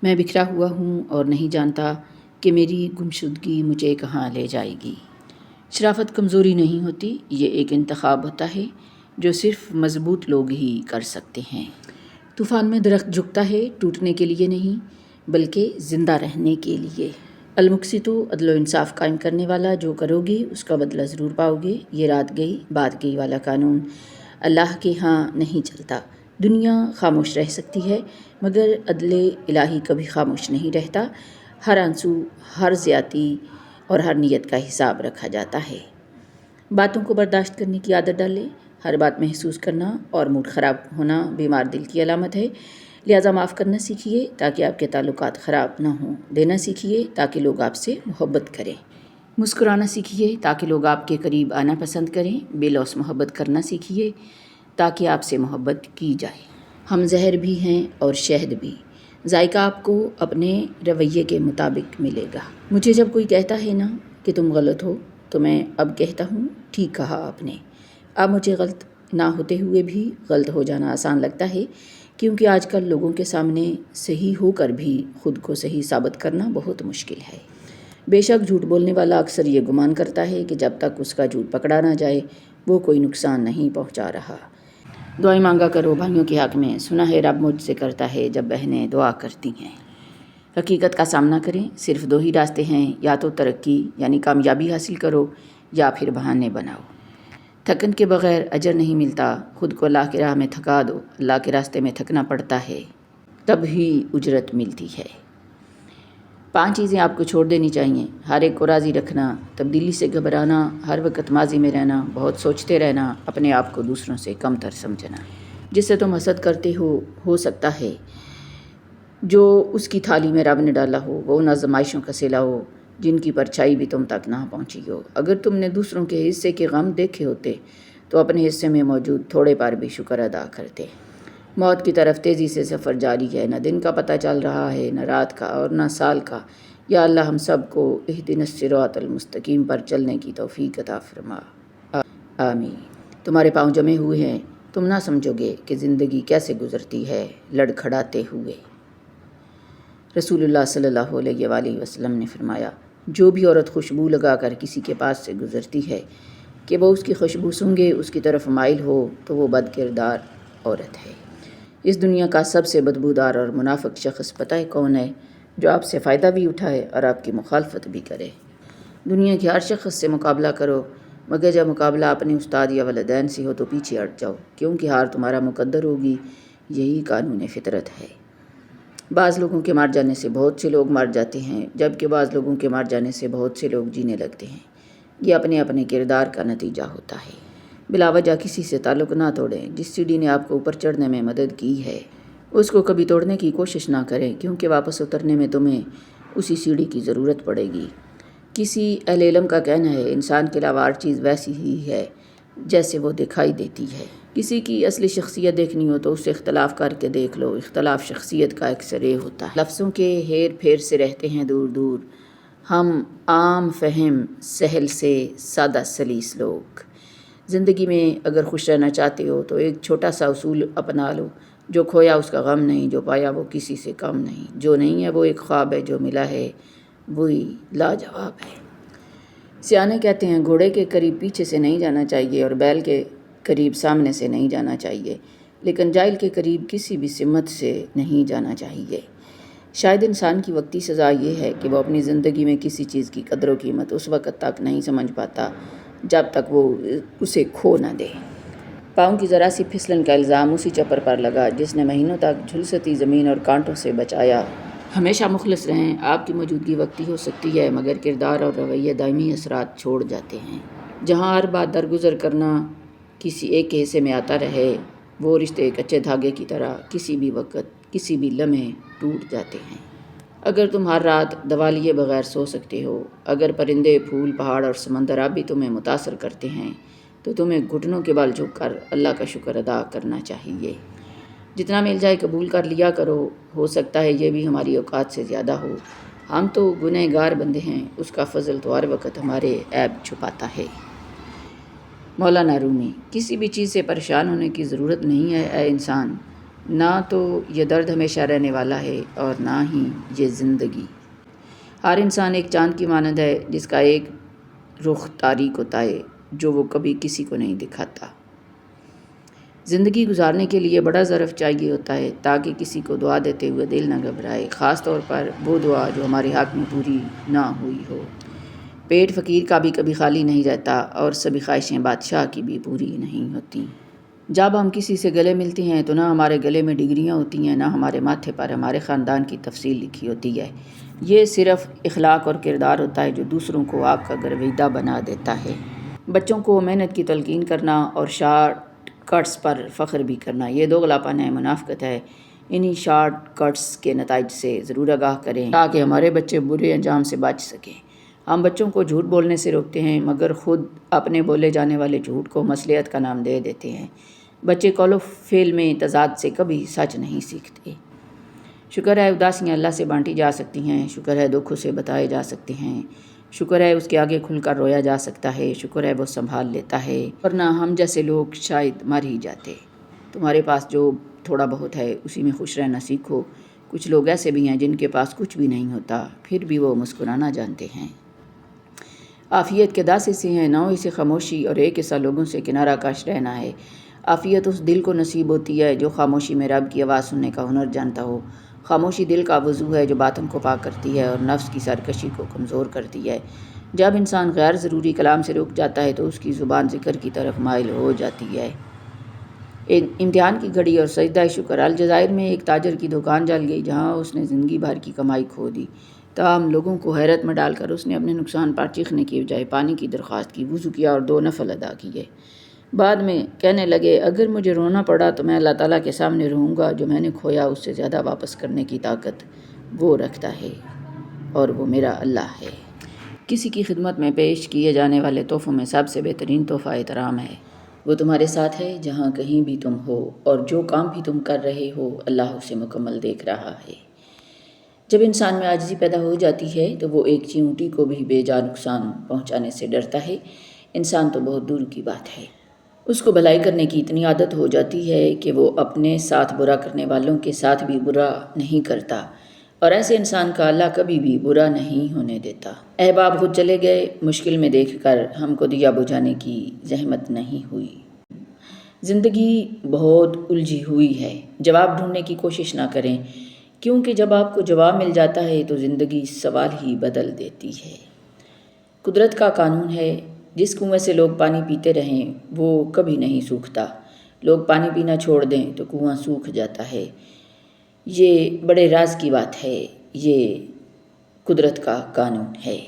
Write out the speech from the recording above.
میں بکھرا ہوا ہوں اور نہیں جانتا کہ میری گمشدگی مجھے کہاں لے جائے گی۔ شرافت کمزوری نہیں ہوتی، یہ ایک انتخاب ہوتا ہے جو صرف مضبوط لوگ ہی کر سکتے ہیں۔ طوفان میں درخت جھکتا ہے ٹوٹنے کے لیے نہیں بلکہ زندہ رہنے کے لیے۔ المقسط، عدل و انصاف قائم کرنے والا، جو کرو گے اس کا بدلہ ضرور پاؤ گے۔ یہ رات گئی بات گئی والا قانون اللہ کے ہاں نہیں چلتا۔ دنیا خاموش رہ سکتی ہے مگر عدل الہی کبھی خاموش نہیں رہتا۔ ہر آنسو، ہر زیادتی اور ہر نیت کا حساب رکھا جاتا ہے۔ باتوں کو برداشت کرنے کی عادت ڈالیں۔ ہر بات محسوس کرنا اور موڈ خراب ہونا بیمار دل کی علامت ہے، لہٰذا معاف کرنا سیکھیے تاکہ آپ کے تعلقات خراب نہ ہوں۔ دینا سیکھیے تاکہ لوگ آپ سے محبت کریں۔ مسکرانا سیکھیے تاکہ لوگ آپ کے قریب آنا پسند کریں۔ بے لوث محبت کرنا سیکھیے تاکہ آپ سے محبت کی جائے۔ ہم زہر بھی ہیں اور شہد بھی، ذائقہ آپ کو اپنے رویے کے مطابق ملے گا۔ مجھے جب کوئی کہتا ہے نا کہ تم غلط ہو تو میں اب کہتا ہوں ٹھیک کہا آپ نے۔ اب مجھے غلط نہ ہوتے ہوئے بھی غلط ہو جانا آسان لگتا ہے، کیونکہ آج کل لوگوں کے سامنے صحیح ہو کر بھی خود کو صحیح ثابت کرنا بہت مشکل ہے۔ بے شک جھوٹ بولنے والا اکثر یہ گمان کرتا ہے کہ جب تک اس کا جھوٹ پکڑا نہ جائے وہ کوئی نقصان نہیں پہنچا رہا۔ دعائیں مانگا کرو بھائیوں کے حق میں، سنا ہے رب مجھ سے کرتا ہے جب بہنیں دعا کرتی ہیں۔ حقیقت کا سامنا کریں، صرف دو ہی راستے ہیں، یا تو ترقی یعنی کامیابی حاصل کرو یا پھر بہانے بناؤ۔ تھکن کے بغیر اجر نہیں ملتا، خود کو اللہ کی راہ میں تھکا دو، اللہ کے راستے میں تھکنا پڑتا ہے تب ہی اجرت ملتی ہے۔ 5 چیزیں آپ کو چھوڑ دینی چاہیے۔ ہر ایک کو راضی رکھنا، تبدیلی سے گھبرانا، ہر وقت ماضی میں رہنا، بہت سوچتے رہنا، اپنے آپ کو دوسروں سے کم تر سمجھنا۔ جس سے تم حسد کرتے ہو سکتا ہے جو اس کی تھالی میں رب نے ڈالا ہو، وہ ان آزمائشوں کا صلہ ہو جن کی پرچھائی بھی تم تک نہ پہنچی ہو۔ اگر تم نے دوسروں کے حصے کے غم دیکھے ہوتے تو اپنے حصے میں موجود تھوڑے پر بھی شکر ادا کرتے۔ موت کی طرف تیزی سے سفر جاری ہے، نہ دن کا پتہ چل رہا ہے، نہ رات کا اور نہ سال کا۔ یا اللہ ہم سب کو اہدنا الصراط المستقیم پر چلنے کی توفیق عطا فرما، آمین۔ تمہارے پاؤں جمے ہوئے ہیں، تم نہ سمجھو گے کہ زندگی کیسے گزرتی ہے لڑکھڑاتے ہوئے۔ رسول اللہ صلی اللہ علیہ وآلہ وسلم نے فرمایا، جو بھی عورت خوشبو لگا کر کسی کے پاس سے گزرتی ہے کہ وہ اس کی خوشبو سونگھے اس کی طرف مائل ہو تو وہ بد کردار عورت ہے۔ اس دنیا کا سب سے بدبودار اور منافق شخص پتہ ہے کون ہے؟ جو آپ سے فائدہ بھی اٹھائے اور آپ کی مخالفت بھی کرے۔ دنیا کے ہر شخص سے مقابلہ کرو مگر جب مقابلہ اپنے استاد یا والدین سے ہو تو پیچھے ہٹ جاؤ، کیونکہ ہار تمہارا مقدر ہوگی، یہی قانون فطرت ہے۔ بعض لوگوں کے مر جانے سے بہت سے لوگ مر جاتے ہیں، جبکہ بعض لوگوں کے مر جانے سے بہت سے لوگ جینے لگتے ہیں۔ یہ اپنے اپنے کردار کا نتیجہ ہوتا ہے۔ بلا وجہ کسی سے تعلق نہ توڑیں۔ جس سیڑھی نے آپ کو اوپر چڑھنے میں مدد کی ہے اس کو کبھی توڑنے کی کوشش نہ کریں، کیونکہ واپس اترنے میں تمہیں اسی سیڑھی کی ضرورت پڑے گی۔ کسی اہل علم کا کہنا ہے، انسان کے علاوہ ہر چیز ویسی ہی ہے جیسے وہ دکھائی دیتی ہے۔ کسی کی اصلی شخصیت دیکھنی ہو تو اسے اختلاف کر کے دیکھ لو، اختلاف شخصیت کا ایکس رے ہوتا ہے۔ لفظوں کے ہیر پھیر سے رہتے ہیں دور دور ہم عام فہم سہل سے سادہ سلیس لوگ۔ زندگی میں اگر خوش رہنا چاہتے ہو تو ایک چھوٹا سا اصول اپنا لو، جو کھویا اس کا غم نہیں، جو پایا وہ کسی سے کم نہیں، جو نہیں ہے وہ ایک خواب ہے، جو ملا ہے وہی لاجواب ہے۔ سیانے کہتے ہیں گھوڑے کے قریب پیچھے سے نہیں جانا چاہیے اور بیل کے قریب سامنے سے نہیں جانا چاہیے، لیکن جاہل کے قریب کسی بھی سمت سے نہیں جانا چاہیے۔ شاید انسان کی وقتی سزا یہ ہے کہ وہ اپنی زندگی میں کسی چیز کی قدر و قیمت اس وقت تک نہیں سمجھ پاتا جب تک وہ اسے کھو نہ دے۔ پاؤں کی ذرا سی پھسلن کا الزام اسی چپر پر لگا جس نے مہینوں تک جھلستی زمین اور کانٹوں سے بچایا۔ ہمیشہ مخلص رہیں، آپ کی موجودگی وقتی ہو سکتی ہے مگر کردار اور رویے دائمی اثرات چھوڑ جاتے ہیں۔ جہاں ہر بات درگزر کرنا کسی ایک کے حصے میں آتا رہے، وہ رشتے کچے دھاگے کی طرح کسی بھی وقت کسی بھی لمحے ٹوٹ جاتے ہیں۔ اگر تم ہر رات دوا لیے بغیر سو سکتے ہو، اگر پرندے، پھول، پہاڑ اور سمندر اب بھی تمہیں متاثر کرتے ہیں تو تمہیں گھٹنوں کے بل جھک کر اللہ کا شکر ادا کرنا چاہیے۔ جتنا مل جائے قبول کر لیا کرو، ہو سکتا ہے یہ بھی ہماری اوقات سے زیادہ ہو۔ ہم تو گنہگار بندے ہیں، اس کا فضل تو ہر وقت ہمارے عیب چھپاتا ہے۔ مولانا رومی۔ کسی بھی چیز سے پریشان ہونے کی ضرورت نہیں ہے اے انسان، نہ تو یہ درد ہمیشہ رہنے والا ہے اور نہ ہی یہ زندگی۔ ہر انسان ایک چاند کی مانند ہے جس کا ایک رخ تاریک ہوتا ہے جو وہ کبھی کسی کو نہیں دکھاتا۔ زندگی گزارنے کے لیے بڑا ظرف چاہیے ہوتا ہے تاکہ کسی کو دعا دیتے ہوئے دل نہ گھبرائے، خاص طور پر وہ دعا جو ہمارے حق میں پوری نہ ہوئی ہو۔ پیٹ فقیر کا بھی کبھی خالی نہیں رہتا اور سبھی خواہشیں بادشاہ کی بھی پوری نہیں ہوتی۔ جب ہم کسی سے گلے ملتے ہیں تو نہ ہمارے گلے میں ڈگریاں ہوتی ہیں، نہ ہمارے ماتھے پر ہمارے خاندان کی تفصیل لکھی ہوتی ہے۔ یہ صرف اخلاق اور کردار ہوتا ہے جو دوسروں کو آپ کا گرویدہ بنا دیتا ہے۔ بچوں کو محنت کی تلقین کرنا اور شارٹ کٹس پر فخر بھی کرنا یہ دوغلاپن ہے، منافقت ہے۔ انہی شارٹ کٹس کے نتائج سے ضرور آگاہ کریں تاکہ ہمارے بچے برے انجام سے بچ سکیں۔ ہم بچوں کو جھوٹ بولنے سے روکتے ہیں مگر خود اپنے بولے جانے والے جھوٹ کو مصلحت کا نام دے دیتے ہیں۔ بچے قول و فعل میں تضاد سے کبھی سچ نہیں سیکھتے۔ شکر ہے اداسیاں اللہ سے بانٹی جا سکتی ہیں، شکر ہے دکھوں سے بتائے جا سکتے ہیں، شکر ہے اس کے آگے کھل کر رویا جا سکتا ہے، شکر ہے وہ سنبھال لیتا ہے، ورنہ ہم جیسے لوگ شاید مر ہی جاتے۔ تمہارے پاس جو تھوڑا بہت ہے اسی میں خوش رہنا سیکھو۔ کچھ لوگ ایسے بھی ہیں جن کے پاس کچھ بھی نہیں ہوتا پھر بھی وہ مسکرانا جانتے ہیں۔ عافیت کے 10 حصے ہیں، 9 حصے خاموشی اور 1 حصہ لوگوں سے کنارہ کش رہنا ہے۔ عافیت اس دل کو نصیب ہوتی ہے جو خاموشی میں رب کی آواز سننے کا ہنر جانتا ہو۔ خاموشی دل کا وضو ہے جو باطن کو پاک کرتی ہے اور نفس کی سرکشی کو کمزور کرتی ہے۔ جب انسان غیر ضروری کلام سے رک جاتا ہے تو اس کی زبان ذکر کی طرف مائل ہو جاتی ہے۔ امتحان کی گھڑی اور سجدہ شکر۔ الجزائر میں ایک تاجر کی دکان جل گئی جہاں اس نے زندگی بھر کی کمائی کھو دی، تاہم لوگوں کو حیرت میں ڈال کر اس نے اپنے نقصان پر چیخنے کی بجائے پانی کی درخواست کی، وضو کیا اور 2 نفل ادا کیے۔ بعد میں کہنے لگے اگر مجھے رونا پڑا تو میں اللہ تعالیٰ کے سامنے رہوں گا، جو میں نے کھویا اس سے زیادہ واپس کرنے کی طاقت وہ رکھتا ہے اور وہ میرا اللہ ہے۔ کسی کی خدمت میں پیش کیے جانے والے تحفوں میں سب سے بہترین تحفہ احترام ہے۔ وہ تمہارے ساتھ ہے جہاں کہیں بھی تم ہو اور جو کام بھی تم کر رہے ہو اللہ اسے مکمل دیکھ رہا ہے۔ جب انسان میں عاجزی پیدا ہو جاتی ہے تو وہ ایک چیونٹی کو بھی بے جا نقصان پہنچانے سے ڈرتا ہے۔ انسان تو بہت دور کی بات ہے، اس کو بھلائی کرنے کی اتنی عادت ہو جاتی ہے کہ وہ اپنے ساتھ برا کرنے والوں کے ساتھ بھی برا نہیں کرتا، اور ایسے انسان کا اللہ کبھی بھی برا نہیں ہونے دیتا۔ احباب خود چلے گئے، مشکل میں دیکھ کر ہم کو دیا بجھانے کی زحمت نہیں ہوئی۔ زندگی بہت الجھی ہوئی ہے، جواب ڈھونڈنے کی کوشش نہ کریں، کیونکہ جب آپ کو جواب مل جاتا ہے تو زندگی سوال ہی بدل دیتی ہے۔ قدرت کا قانون ہے، جس کنویں سے لوگ پانی پیتے رہیں وہ کبھی نہیں سوکھتا، لوگ پانی پینا چھوڑ دیں تو کنواں سوکھ جاتا ہے۔ یہ بڑے راز کی بات ہے، یہ قدرت کا قانون ہے۔